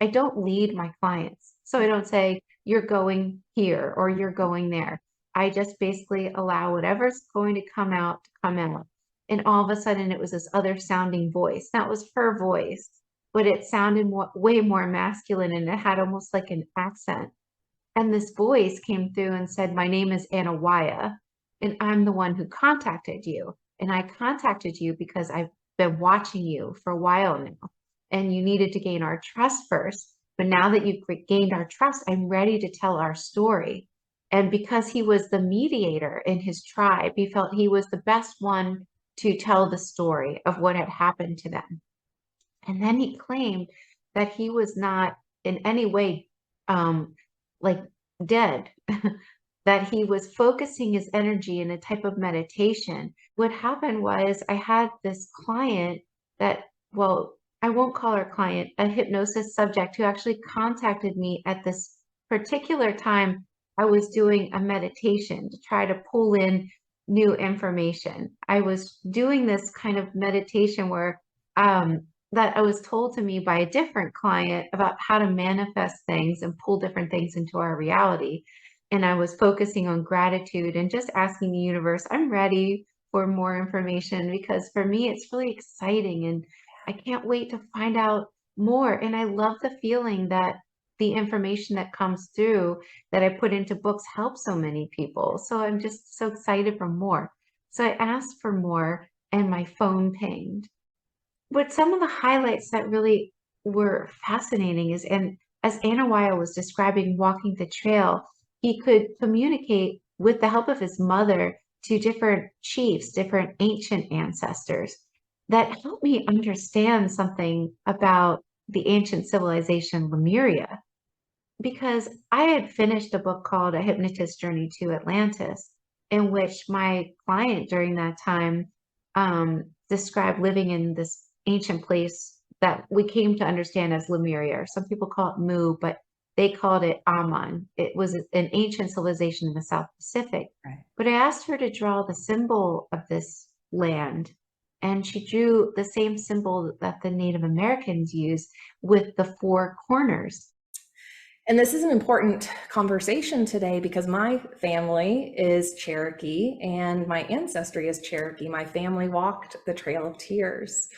I don't lead my clients. So I don't say, you're going here or you're going there. I just basically allow whatever's going to come out to come out. And all of a sudden it was this other sounding voice. That was her voice, but it sounded way more masculine and it had almost like an accent. And this voice came through and said, my name is Anawaya, and I'm the one who contacted you. And I contacted you because I've been watching you for a while now, and you needed to gain our trust first. But now that you've gained our trust, I'm ready to tell our story. And because he was the mediator in his tribe, he felt he was the best one to tell the story of what had happened to them. And then he claimed that he was not in any way like dead, that he was focusing his energy in a type of meditation. What happened was I had this client that, well, I won't call her client, a hypnosis subject who actually contacted me at this particular time. I was doing a meditation to try to pull in new information. I was doing this kind of meditation where that I was told to me by a different client about how to manifest things and pull different things into our reality. And I was focusing on gratitude and just asking the universe, I'm ready for more information because for me, it's really exciting and I can't wait to find out more. And I love the feeling that the information that comes through that I put into books helps so many people. So I'm just so excited for more. So I asked for more and my phone pinged. But some of the highlights that really were fascinating is, and as Anawaya was describing walking the trail, he could communicate with the help of his mother to different chiefs, different ancient ancestors that helped me understand something about the ancient civilization Lemuria. Because I had finished a book called A Hypnotist Journey to Atlantis, in which my client during that time described living in this ancient place that we came to understand as Lemuria. Some people call it Mu, but they called it Aman. It was an ancient civilization in the South Pacific. Right. But I asked her to draw the symbol of this land, and she drew the same symbol that the Native Americans use with the four corners. And this is an important conversation today because my family is Cherokee and my ancestry is Cherokee. My family walked the Trail of Tears.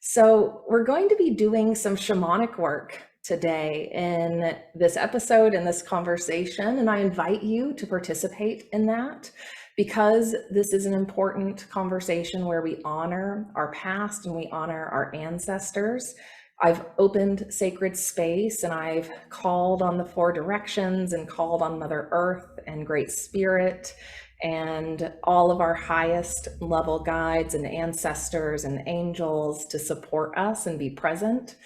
So we're going to be doing some shamanic work today in this episode, in this conversation, and I invite you to participate in that because this is an important conversation where we honor our past and we honor our ancestors. I've opened sacred space and I've called on the four directions and called on Mother Earth and Great Spirit and all of our highest level guides and ancestors and angels to support us and be present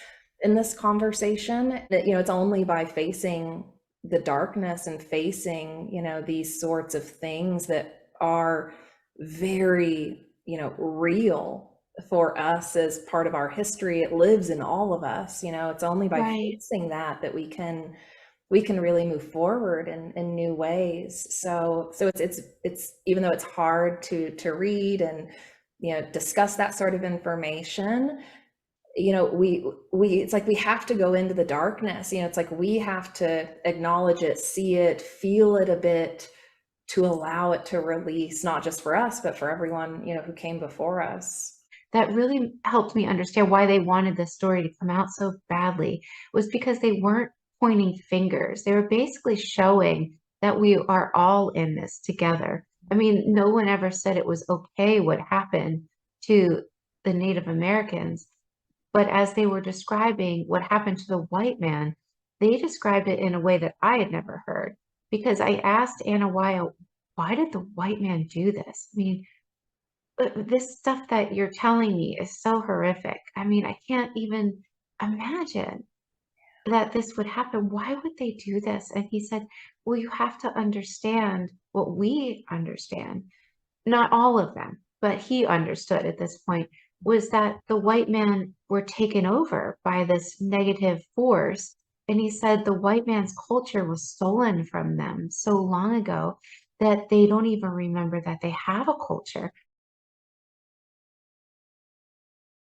in this conversation. That, it's only by facing the darkness and facing, these sorts of things that are very, real for us as part of our history. It lives in all of us. It's only by Right. facing that we can really move forward in new ways. So it's even though it's hard to read and discuss that sort of information, we it's like we have to go into the darkness. It's like we have to acknowledge it, see it, feel it a bit to allow it to release, not just for us, but for everyone who came before us. That really helped me understand why they wanted this story to come out so badly was because they weren't pointing fingers. They were basically showing that we are all in this together. I mean, no one ever said it was okay what happened to the Native Americans, but as they were describing what happened to the white man, they described it in a way that I had never heard. Because I asked Anna why did the white man do this? I mean, but this stuff that you're telling me is so horrific. I mean, I can't even imagine that this would happen. Why would they do this? And he said, well, you have to understand what we understand. Not all of them, but he understood at this point was that the white men were taken over by this negative force. And he said the white man's culture was stolen from them so long ago that they don't even remember that they have a culture.